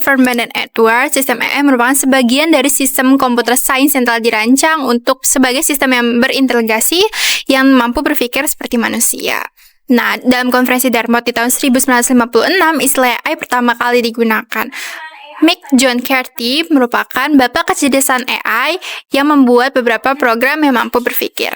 Furman dan Edwards, sistem AI merupakan sebagian dari sistem komputer sains yang telah dirancang untuk sebagai sistem yang berintegrasi yang mampu berpikir seperti manusia. Nah, dalam konferensi Dartmouth di tahun 1956, istilah AI pertama kali digunakan. Mick John Carty merupakan bapak kecerdasan AI yang membuat beberapa program yang mampu berpikir.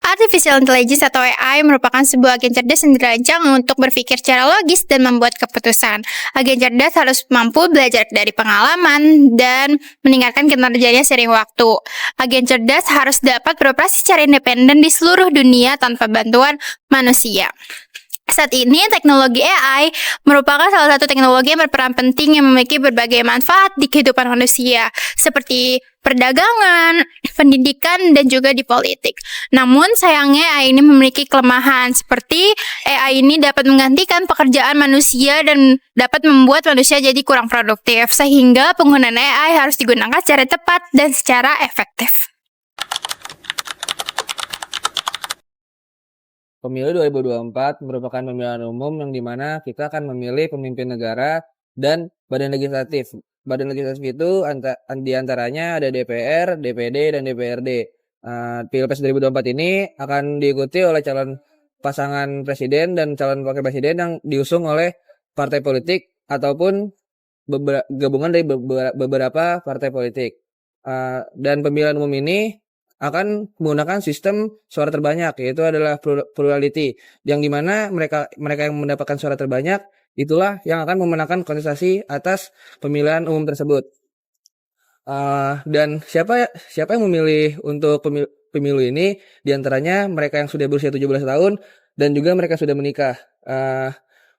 Artificial Intelligence atau AI merupakan sebuah agen cerdas yang dirancang untuk berpikir secara logis dan membuat keputusan. Agen cerdas harus mampu belajar dari pengalaman dan meningkatkan kinerjanya seiring waktu. Agen cerdas harus dapat beroperasi secara independen di seluruh dunia tanpa bantuan manusia. Saat ini, teknologi AI merupakan salah satu teknologi yang berperan penting yang memiliki berbagai manfaat di kehidupan manusia, seperti perdagangan, pendidikan, dan juga di politik. Namun, sayangnya AI ini memiliki kelemahan, seperti AI ini dapat menggantikan pekerjaan manusia dan dapat membuat manusia jadi kurang produktif, sehingga penggunaan AI harus digunakan secara tepat dan secara efektif. Pemilu 2024 merupakan pemilihan umum yang dimana kita akan memilih pemimpin negara dan badan legislatif. Badan legislatif itu diantaranya ada DPR, DPD, dan DPRD. Pilpres 2024 ini akan diikuti oleh calon pasangan presiden dan calon wakil presiden yang diusung oleh partai politik ataupun gabungan dari beberapa partai politik. Dan pemilihan umum ini akan menggunakan sistem suara terbanyak, yaitu adalah plurality, yang dimana mereka yang mendapatkan suara terbanyak itulah yang akan memenangkan kontestasi atas pemilihan umum tersebut. Dan siapa yang memilih untuk pemilu ini, diantaranya mereka yang sudah berusia 17 tahun dan juga mereka sudah menikah.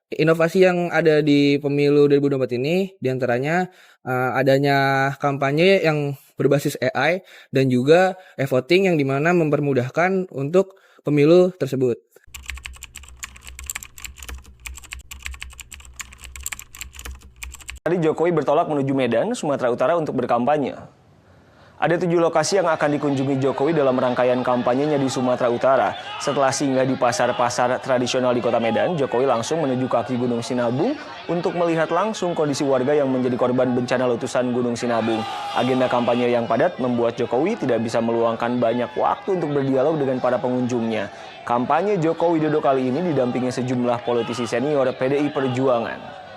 Inovasi yang ada di pemilu 2024 ini diantaranya adanya kampanye yang berbasis AI dan juga e-voting yang dimana mempermudahkan untuk pemilu tersebut. Tadi Jokowi bertolak menuju Medan, Sumatera Utara untuk berkampanye. Ada 7 lokasi yang akan dikunjungi Jokowi dalam rangkaian kampanyenya di Sumatera Utara. Setelah singgah di pasar-pasar tradisional di kota Medan, Jokowi langsung menuju kaki Gunung Sinabung untuk melihat langsung kondisi warga yang menjadi korban bencana letusan Gunung Sinabung. Agenda kampanye yang padat membuat Jokowi tidak bisa meluangkan banyak waktu untuk berdialog dengan para pengunjungnya. Kampanye Joko Widodo kali ini didampingi sejumlah politisi senior PDI Perjuangan.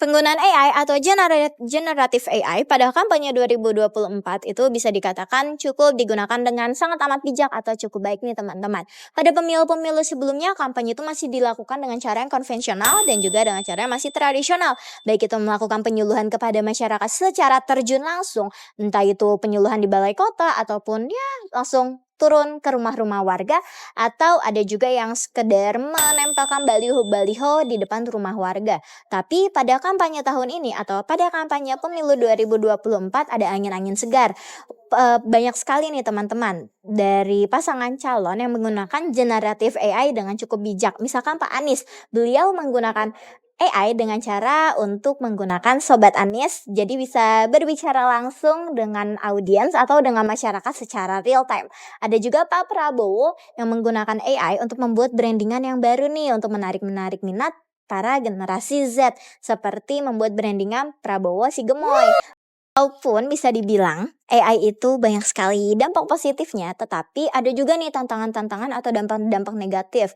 Penggunaan AI atau generatif AI pada kampanye 2024 itu bisa dikatakan cukup digunakan dengan sangat amat bijak atau cukup baik nih teman-teman. Pada pemilu-pemilu sebelumnya kampanye itu masih dilakukan dengan cara yang konvensional dan juga dengan cara yang masih tradisional. Baik itu melakukan penyuluhan kepada masyarakat secara terjun langsung, entah itu penyuluhan di balai kota ataupun ya langsung turun ke rumah-rumah warga, atau ada juga yang sekedar menempelkan baliho-baliho di depan rumah warga. Tapi pada kampanye tahun ini atau pada kampanye pemilu 2024 ada angin-angin segar. Banyak sekali nih teman-teman dari pasangan calon yang menggunakan generatif AI dengan cukup bijak. Misalkan Pak Anies, beliau menggunakan AI dengan cara untuk menggunakan Sobat Anies, jadi bisa berbicara langsung dengan audiens atau dengan masyarakat secara real time. Ada juga Pak Prabowo yang menggunakan AI untuk membuat brandingan yang baru nih untuk menarik minat para generasi Z, seperti membuat brandingan Prabowo si Gemoy. Walaupun bisa dibilang AI itu banyak sekali dampak positifnya, tetapi ada juga nih tantangan-tantangan atau dampak-dampak negatif.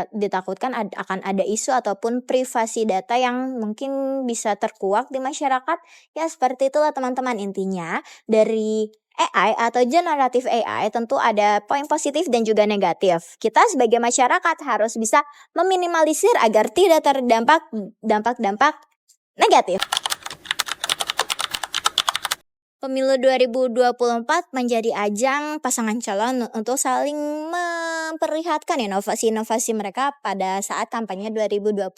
Ditakutkan akan ada isu ataupun privasi data yang mungkin bisa terkuak di masyarakat. Ya seperti itulah teman-teman, intinya dari AI atau generatif AI tentu ada poin positif dan juga negatif. Kita sebagai masyarakat harus bisa meminimalisir agar tidak terdampak dampak-dampak negatif. Pemilu 2024 menjadi ajang pasangan calon untuk saling memperlihatkan inovasi-inovasi mereka pada saat kampanye 2024.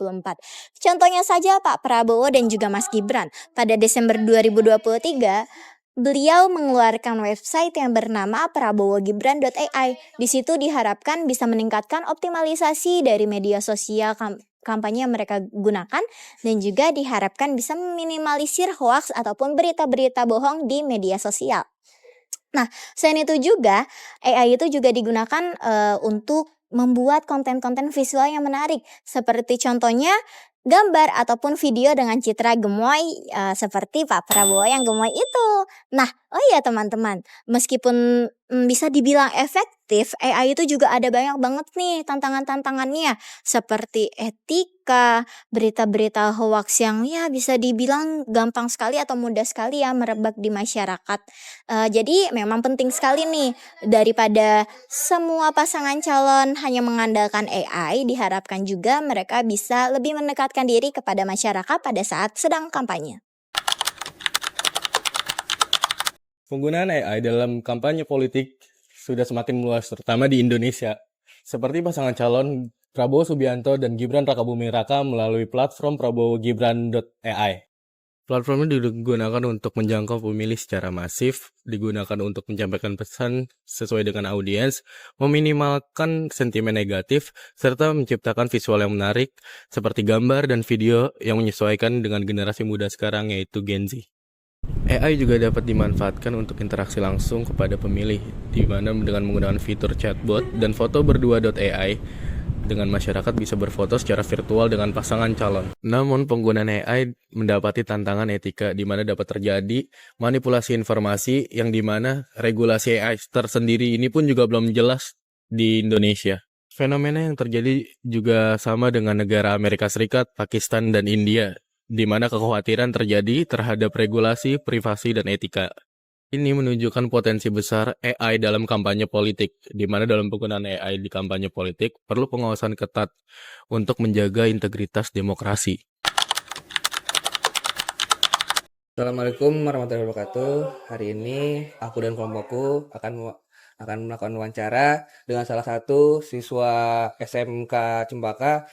Contohnya saja Pak Prabowo dan juga Mas Gibran. Pada Desember 2023, beliau mengeluarkan website yang bernama prabowogibran.ai. Di situ diharapkan bisa meningkatkan optimalisasi dari media sosial kampanye yang mereka gunakan, dan juga diharapkan bisa meminimalisir hoaks ataupun berita-berita bohong di media sosial. Nah, selain itu juga AI itu juga digunakan untuk membuat konten-konten visual yang menarik, seperti contohnya gambar ataupun video dengan citra gemoy seperti Pak Prabowo yang gemoy itu. Nah, oh iya teman-teman, meskipun bisa dibilang efektif, AI itu juga ada banyak banget nih tantangan-tantangannya, seperti etika, berita-berita hoax yang ya bisa dibilang gampang sekali atau mudah sekali ya merebak di masyarakat. Jadi memang penting sekali nih, daripada semua pasangan calon hanya mengandalkan AI, diharapkan juga mereka bisa lebih mendekatkan diri kepada masyarakat pada saat sedang kampanye. Penggunaan AI dalam kampanye politik sudah semakin meluas, terutama di Indonesia. Seperti pasangan calon Prabowo Subianto dan Gibran Rakabuming Raka melalui platform prabowogibran.ai. Platform ini digunakan untuk menjangkau pemilih secara masif, digunakan untuk menyampaikan pesan sesuai dengan audiens, meminimalkan sentimen negatif, serta menciptakan visual yang menarik seperti gambar dan video yang menyesuaikan dengan generasi muda sekarang, yaitu Gen Z. AI juga dapat dimanfaatkan untuk interaksi langsung kepada pemilih, di mana dengan menggunakan fitur chatbot dan foto berdua.ai, dengan masyarakat bisa berfoto secara virtual dengan pasangan calon. Namun penggunaan AI mendapati tantangan etika, di mana dapat terjadi manipulasi informasi yang di mana regulasi AI tersendiri ini pun juga belum jelas di Indonesia. Fenomena yang terjadi juga sama dengan negara Amerika Serikat, Pakistan, dan India, di mana kekhawatiran terjadi terhadap regulasi, privasi, dan etika. Ini menunjukkan potensi besar AI dalam kampanye politik, di mana dalam penggunaan AI di kampanye politik perlu pengawasan ketat untuk menjaga integritas demokrasi. Assalamualaikum warahmatullahi wabarakatuh. Hari ini aku dan kelompokku akan melakukan wawancara dengan salah satu siswa SMK Cempaka.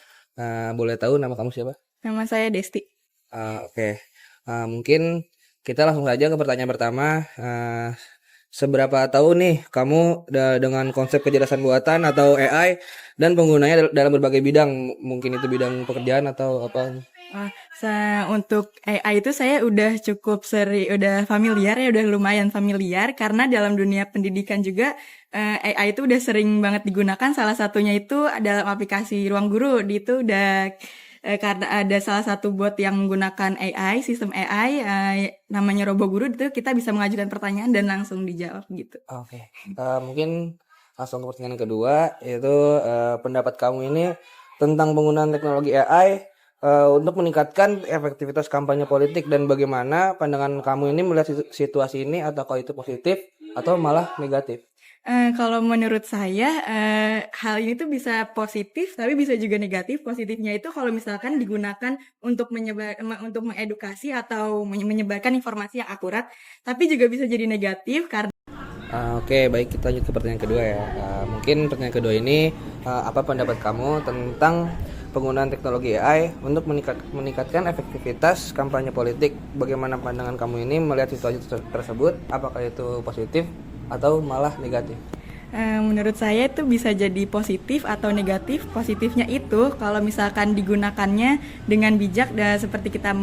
Boleh tahu nama kamu siapa? Nama saya Desti. Oke. Mungkin kita langsung saja ke pertanyaan pertama. Seberapa tahu nih kamu dengan konsep kecerdasan buatan atau AI dan penggunanya dalam berbagai bidang? Mungkin itu bidang pekerjaan atau apa? Untuk AI itu saya udah cukup udah familiar ya, udah lumayan familiar, karena dalam dunia pendidikan juga AI itu udah sering banget digunakan. Salah satunya itu dalam aplikasi Ruang Guru, itu udah karena ada salah satu bot yang menggunakan AI, sistem AI namanya RoboGuru, itu kita bisa mengajukan pertanyaan dan langsung dijawab gitu. Oke. Mungkin langsung ke pertanyaan kedua, yaitu pendapat kamu ini tentang penggunaan teknologi AI untuk meningkatkan efektivitas kampanye politik, dan bagaimana pandangan kamu ini melihat situasi ini, atau itu positif atau malah negatif? Kalau menurut saya hal ini tuh bisa positif tapi bisa juga negatif. Positifnya itu kalau misalkan digunakan untuk untuk mengedukasi atau menyebarkan informasi yang akurat, tapi juga bisa jadi negatif karena Oke, baik, kita lanjut ke pertanyaan kedua ya. Mungkin pertanyaan kedua ini, apa pendapat kamu tentang penggunaan teknologi AI untuk meningkatkan efektivitas kampanye politik? Bagaimana pandangan kamu ini melihat situasi tersebut? Apakah itu positif atau malah negatif? Menurut saya itu bisa jadi positif atau negatif. Positifnya itu kalau misalkan digunakannya dengan bijak dan seperti kita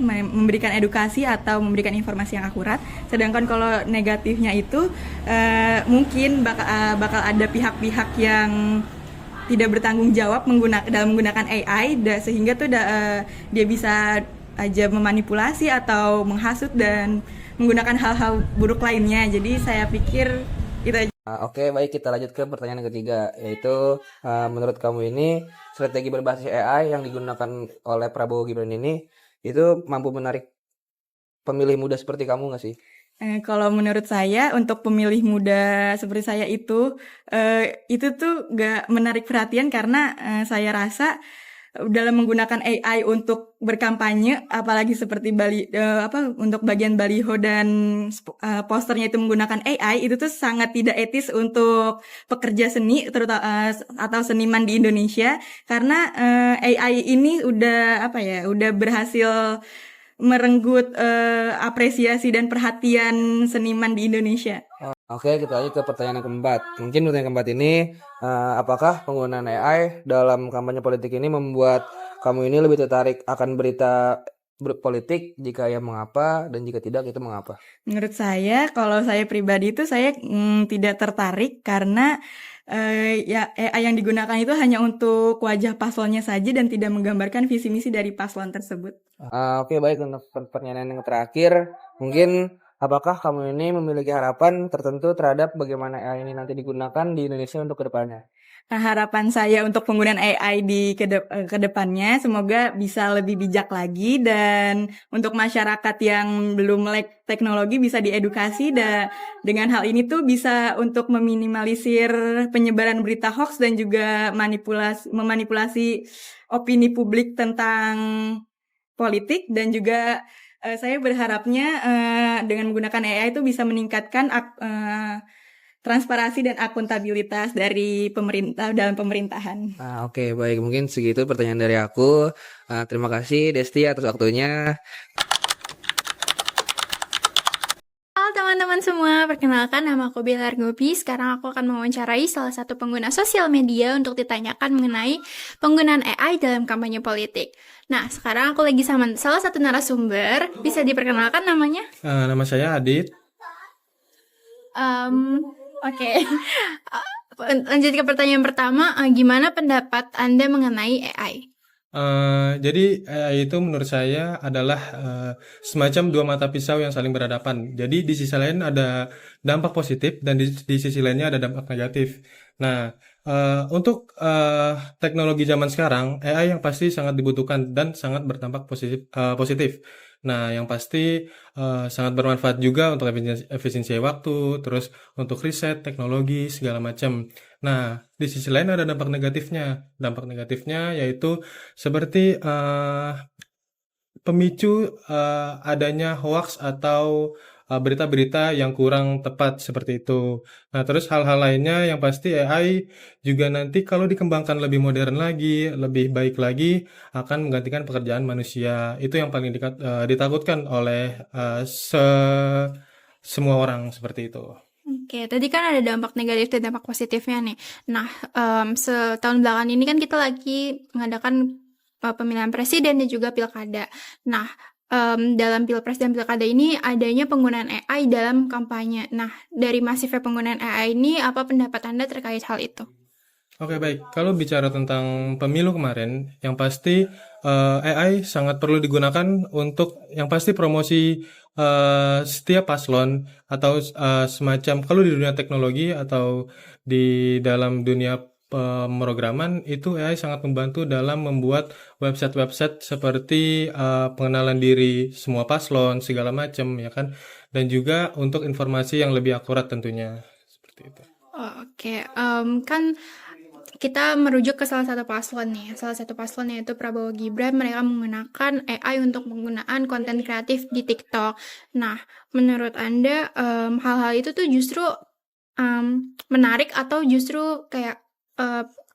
memberikan edukasi atau memberikan informasi yang akurat. Sedangkan kalau negatifnya itu mungkin bakal ada pihak-pihak yang tidak bertanggung jawab dalam menggunakan AI, sehingga tuh dia bisa aja memanipulasi atau menghasut dan menggunakan hal-hal buruk lainnya. Jadi saya pikir itu aja. Oke, baik, kita lanjut ke pertanyaan ketiga, yaitu menurut kamu ini strategi berbasis AI yang digunakan oleh Prabowo Gibran ini itu mampu menarik pemilih muda seperti kamu nggak sih? Kalau menurut saya untuk pemilih muda seperti saya itu tuh gak menarik perhatian karena saya rasa dalam menggunakan AI untuk berkampanye, apalagi seperti untuk bagian baliho dan posternya itu menggunakan AI, itu tuh sangat tidak etis untuk pekerja seni terutama atau seniman di Indonesia, karena AI ini udah berhasil merenggut apresiasi dan perhatian seniman di Indonesia. Oke, kita lanjut ke pertanyaan yang keempat. Mungkin pertanyaan keempat ini, apakah penggunaan AI dalam kampanye politik ini membuat kamu ini lebih tertarik akan berita berpolitik? Jika ya, mengapa? Dan jika tidak, itu mengapa? Menurut saya, kalau saya pribadi itu saya tidak tertarik karena ya AI yang digunakan itu hanya untuk wajah paslonnya saja dan tidak menggambarkan visi misi dari paslon tersebut. Oke, baik, untuk pertanyaan yang terakhir, mungkin apakah kamu ini memiliki harapan tertentu terhadap bagaimana AI ini nanti digunakan di Indonesia untuk kedepannya? Nah, harapan saya untuk penggunaan AI di kedepannya semoga bisa lebih bijak lagi, dan untuk masyarakat yang belum melek teknologi bisa diedukasi, dan dengan hal ini tuh bisa untuk meminimalisir penyebaran berita hoax dan juga memanipulasi opini publik tentang politik. Dan juga saya berharapnya dengan menggunakan AI itu bisa meningkatkan transparansi dan akuntabilitas dari pemerintah dalam pemerintahan. Oke, baik, mungkin segitu pertanyaan dari aku. Terima kasih Desti atas waktunya. Halo teman-teman semua, perkenalkan nama aku Bella Argobi. Sekarang aku akan mewawancarai salah satu pengguna sosial media untuk ditanyakan mengenai penggunaan AI dalam kampanye politik. Nah, sekarang aku lagi sama salah satu narasumber. Bisa diperkenalkan namanya? Nama saya Adit. Oke. Lanjut ke pertanyaan pertama, gimana pendapat Anda mengenai AI? Jadi AI itu menurut saya adalah semacam dua mata pisau yang saling berhadapan. Jadi di sisi lain ada dampak positif dan di sisi lainnya ada dampak negatif. Nah, untuk teknologi zaman sekarang, AI yang pasti sangat dibutuhkan dan sangat berdampak positif. Nah, yang pasti sangat bermanfaat juga untuk efisiensi waktu, terus untuk riset, teknologi, segala macam. Nah, di sisi lain ada dampak negatifnya. Dampak negatifnya yaitu seperti pemicu adanya hoax atau berita-berita yang kurang tepat seperti itu. Nah, terus hal-hal lainnya yang pasti AI juga nanti kalau dikembangkan lebih modern lagi, lebih baik lagi, akan menggantikan pekerjaan manusia. Itu yang paling ditakutkan oleh semua orang seperti itu. Oke, tadi kan ada dampak negatif dan dampak positifnya nih. Nah, setahun belakangan ini kan kita lagi mengadakan pemilihan presiden dan juga pilkada. Nah, dalam pilpres dan pilkada ini adanya penggunaan AI dalam kampanye. Nah, dari masifnya penggunaan AI ini, apa pendapat Anda terkait hal itu? Oke, baik. Kalau bicara tentang pemilu kemarin, yang pasti AI sangat perlu digunakan untuk yang pasti promosi setiap paslon atau semacam kalau di dunia teknologi atau di dalam dunia pemrograman itu AI sangat membantu dalam membuat website-website seperti pengenalan diri semua paslon segala macam ya kan, dan juga untuk informasi yang lebih akurat tentunya seperti itu. Oke, kan kita merujuk ke salah satu paslon nih. Salah satu paslon yaitu Prabowo Gibran, mereka menggunakan AI untuk penggunaan konten kreatif di TikTok. Nah, menurut Anda hal-hal itu tuh justru menarik atau justru kayak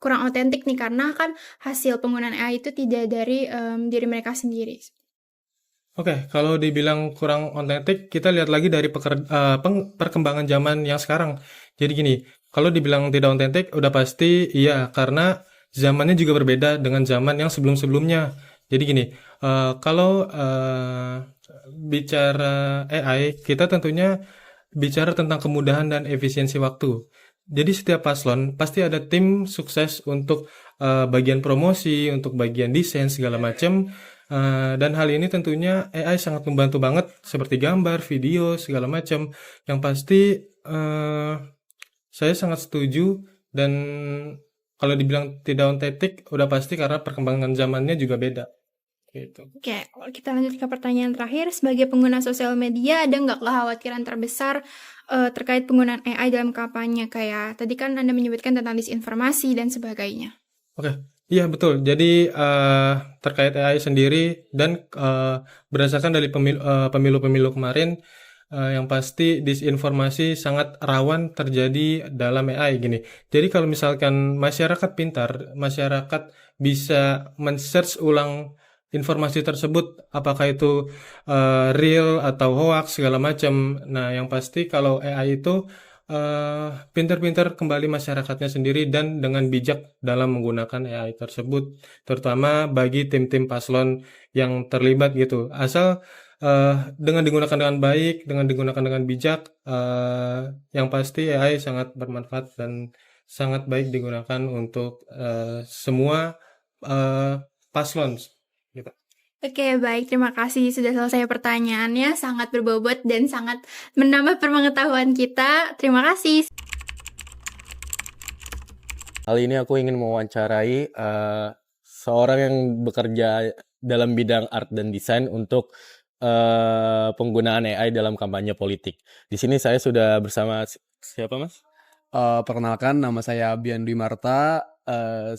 kurang otentik nih, karena kan hasil penggunaan AI itu tidak dari diri mereka sendiri. Oke, kalau dibilang kurang otentik, kita lihat lagi dari perkembangan zaman yang sekarang. Jadi gini, kalau dibilang tidak otentik, udah pasti iya, karena zamannya juga berbeda dengan zaman yang sebelum-sebelumnya. Jadi gini, kalau bicara AI, kita tentunya bicara tentang kemudahan dan efisiensi waktu. Jadi setiap paslon pasti ada tim sukses untuk bagian promosi, untuk bagian desain segala macam. Dan hal ini tentunya AI sangat membantu banget seperti gambar, video, segala macam. Yang pasti saya sangat setuju, dan kalau dibilang tidak otentik udah pasti karena perkembangan zamannya juga beda. Gitu. Oke, kalau kita lanjut ke pertanyaan terakhir, sebagai pengguna sosial media, ada nggak kekhawatiran terbesar terkait penggunaan AI dalam kampanye? Kayak tadi kan Anda menyebutkan tentang disinformasi dan sebagainya. Oke, iya betul. Jadi terkait AI sendiri dan berdasarkan dari pemilu-pemilu kemarin, yang pasti disinformasi sangat rawan terjadi dalam AI gini. Jadi kalau misalkan masyarakat pintar, masyarakat bisa men-search ulang informasi tersebut, apakah itu real atau hoax segala macam. Nah, yang pasti kalau AI itu pintar-pintar kembali masyarakatnya sendiri dan dengan bijak dalam menggunakan AI tersebut, terutama bagi tim-tim paslon yang terlibat gitu. Asal dengan digunakan dengan baik, dengan digunakan dengan bijak, yang pasti AI sangat bermanfaat dan sangat baik digunakan untuk semua paslon. Gitu. Oke, baik. Terima kasih sudah selesai pertanyaannya. Sangat berbobot dan sangat menambah pengetahuan kita. Terima kasih. Kali ini aku ingin mewawancarai seorang yang bekerja dalam bidang art dan desain untuk penggunaan AI dalam kampanye politik. Di sini saya sudah bersama siapa, Mas? Perkenalkan, nama saya Bian Dwi Marta.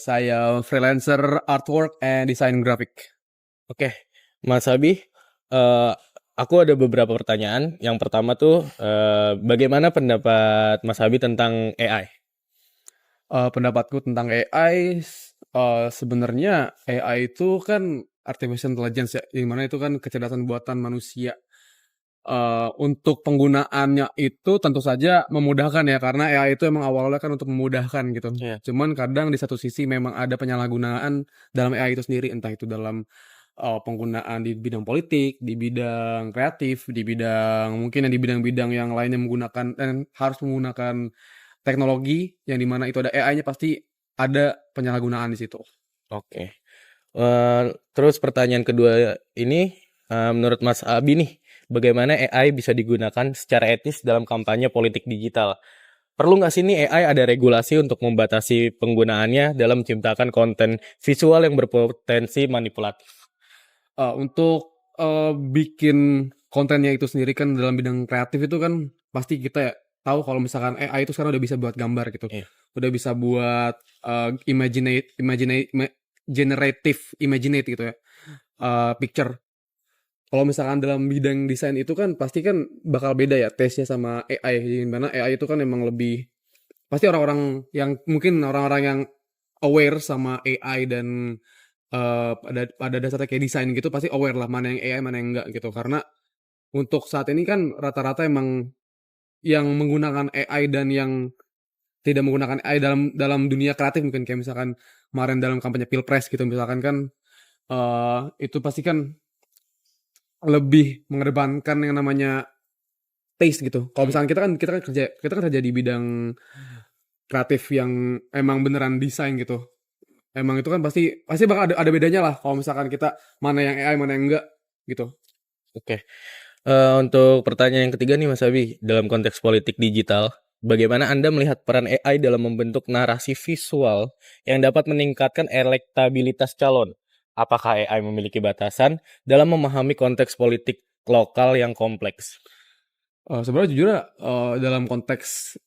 Saya freelancer artwork and design graphic. Oke, Mas Abi, aku ada beberapa pertanyaan. Yang pertama tuh, bagaimana pendapat Mas Abi tentang AI? Pendapatku tentang AI, sebenarnya AI itu kan artificial intelligence ya, yang mana itu kan kecerdasan buatan manusia. Untuk penggunaannya itu tentu saja memudahkan ya, karena AI itu emang awalnya kan untuk memudahkan gitu. Iya. Cuman kadang di satu sisi memang ada penyalahgunaan dalam AI itu sendiri, entah itu dalam penggunaan di bidang politik, di bidang kreatif, di bidang mungkin yang di bidang-bidang yang lainnya menggunakan dan harus menggunakan teknologi yang dimana itu ada AI-nya, pasti ada penyalahgunaan di situ. Oke. Terus pertanyaan kedua ini, menurut Mas Abi nih, bagaimana AI bisa digunakan secara etis dalam kampanye politik digital? Perlu nggak sih nih AI ada regulasi untuk membatasi penggunaannya dalam menciptakan konten visual yang berpotensi manipulatif? Untuk bikin kontennya itu sendiri kan dalam bidang kreatif itu kan pasti kita ya tahu kalau misalkan AI itu sekarang udah bisa buat gambar gitu. Iya. Udah bisa buat imaginate gitu ya. Picture. Kalau misalkan dalam bidang desain itu kan pasti kan bakal beda ya taste-nya sama AI. Di mana AI itu kan emang lebih pasti orang-orang yang mungkin orang-orang yang aware sama AI dan pada dasarnya kayak desain gitu pasti aware lah mana yang AI mana yang enggak gitu, karena untuk saat ini kan rata-rata emang yang menggunakan AI dan yang tidak menggunakan AI dalam dunia kreatif, mungkin kayak misalkan kemarin dalam kampanye Pilpres gitu misalkan kan itu pasti kan lebih mengedepankan yang namanya taste gitu. Kalau misalkan kita kan kerja di bidang kreatif yang emang beneran desain gitu. Emang itu kan pasti bakal ada bedanya lah kalau misalkan kita mana yang AI mana yang enggak gitu. Oke. Untuk pertanyaan yang ketiga nih Mas Abi, dalam konteks politik digital, bagaimana Anda melihat peran AI dalam membentuk narasi visual yang dapat meningkatkan elektabilitas calon? Apakah AI memiliki batasan dalam memahami konteks politik lokal yang kompleks? Sebenarnya jujur dalam konteks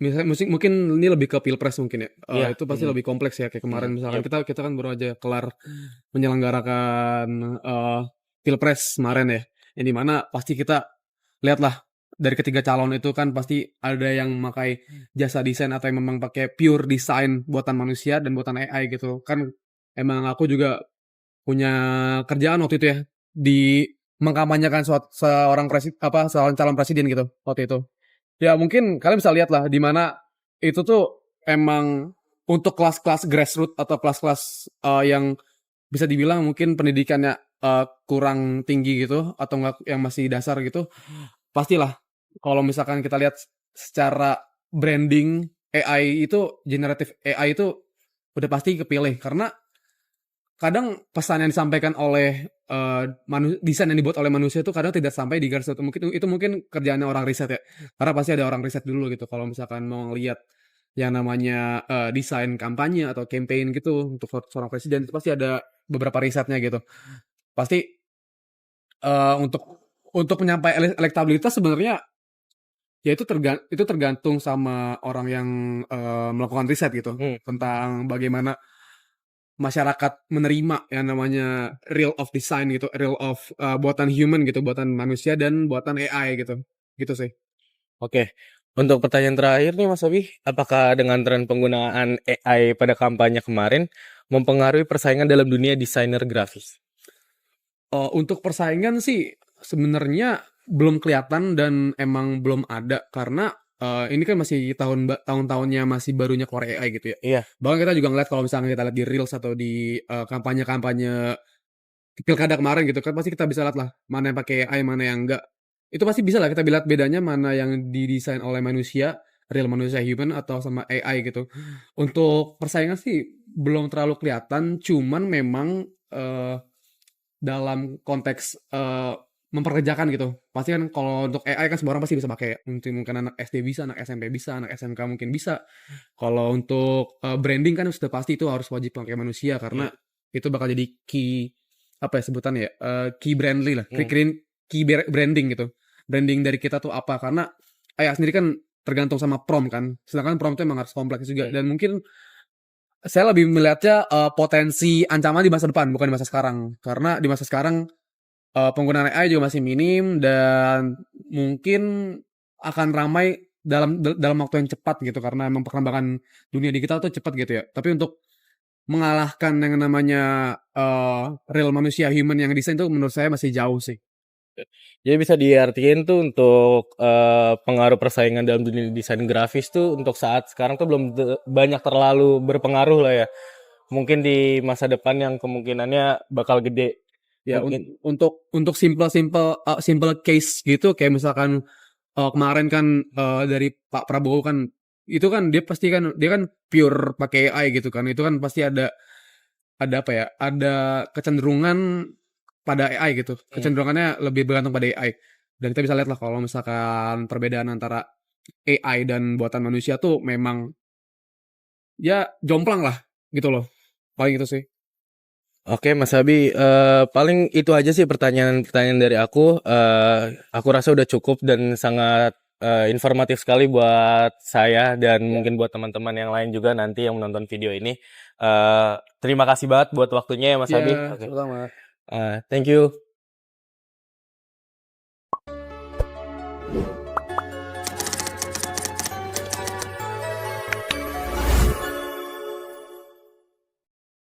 misalnya mungkin ini lebih ke Pilpres mungkin ya. Iya. Itu pasti lebih kompleks ya, kayak kemarin misalkan Iya. kita kan baru aja kelar menyelenggarakan Pilpres kemarin ya. Yang dimana pasti kita lihatlah dari ketiga calon itu kan pasti ada yang memakai jasa desain atau yang memang pakai pure desain buatan manusia dan buatan AI gitu. Kan emang aku juga punya kerjaan waktu itu ya di mengkampanyekan seorang calon presiden gitu waktu itu. Ya mungkin kalian bisa lihat lah di mana itu tuh emang untuk kelas-kelas grassroots atau kelas-kelas yang bisa dibilang mungkin pendidikannya kurang tinggi gitu atau enggak yang masih dasar gitu, pastilah kalau misalkan kita lihat secara branding AI itu generatif AI itu udah pasti kepilih karena kadang pesan yang disampaikan oleh desain yang dibuat oleh manusia itu kadang tidak sampai di garis itu. Mungkin kerjaannya orang riset ya. Karena pasti ada orang riset dulu gitu. Kalau misalkan mau ngelihat yang namanya desain kampanye atau campaign gitu untuk seorang presiden itu pasti ada beberapa risetnya gitu. Pasti untuk menyampaikan elektabilitas sebenarnya ya itu tergantung sama orang yang melakukan riset gitu tentang bagaimana masyarakat menerima yang namanya real of design gitu, real of buatan human gitu, buatan manusia dan buatan AI gitu. Gitu sih. Oke, untuk pertanyaan terakhir nih Mas Abi, apakah dengan tren penggunaan AI pada kampanye kemarin mempengaruhi persaingan dalam dunia desainer grafis? Untuk persaingan sih sebenarnya belum kelihatan dan emang belum ada karena ini kan masih tahun-tahunnya masih barunya keluar AI gitu ya. Iya. Bahkan kita juga ngeliat kalau misalnya kita lihat di Reels atau di kampanye-kampanye pilkada kemarin gitu kan pasti kita bisa lihat lah mana yang pakai AI, mana yang enggak. Itu pasti bisa lah kita lihat bedanya mana yang didesain oleh manusia, real manusia human atau sama AI gitu. Untuk persaingan sih belum terlalu kelihatan, cuman memang dalam konteks memperkerjakan gitu. Pasti kan kalau untuk AI kan semua orang pasti bisa pakai. Mungkin anak SD bisa, anak SMP bisa, anak SMK mungkin bisa. Kalau untuk branding kan sudah pasti itu harus wajib pakai manusia karena itu bakal jadi key apa ya sebutannya ya? Key brandly lah. Key branding gitu. Branding dari kita tuh apa? Karena AI sendiri kan tergantung sama prompt kan. Sedangkan prompt itu emang harus kompleks juga dan mungkin saya lebih melihatnya potensi ancaman di masa depan bukan di masa sekarang. Karena di masa sekarang penggunaan AI juga masih minim dan mungkin akan ramai dalam waktu yang cepat gitu karena emang perkembangan dunia digital tuh cepat gitu ya. Tapi untuk mengalahkan yang namanya real manusia human yang desain tuh menurut saya masih jauh sih. Jadi bisa diartikan tuh untuk pengaruh persaingan dalam dunia desain grafis tuh untuk saat sekarang tuh belum banyak terlalu berpengaruh lah ya. Mungkin di masa depan yang kemungkinannya bakal gede. Ya Mungkin. untuk simple case gitu kayak misalkan kemarin kan dari Pak Prabowo kan itu kan dia kan pure pakai AI gitu kan. Itu kan pasti ada apa ya? Ada kecenderungan pada AI gitu. Kecenderungannya lebih bergantung pada AI. Dan kita bisa lihat lah kalau misalkan perbedaan antara AI dan buatan manusia tuh memang ya jomplang lah gitu loh. Paling itu sih. Oke Mas Abi, paling itu aja sih pertanyaan-pertanyaan dari aku. Aku rasa udah cukup dan sangat informatif sekali buat saya dan mungkin buat teman-teman yang lain juga nanti yang menonton video ini. Terima kasih banget buat waktunya ya Mas Abi. Ya, sama-sama. Thank you.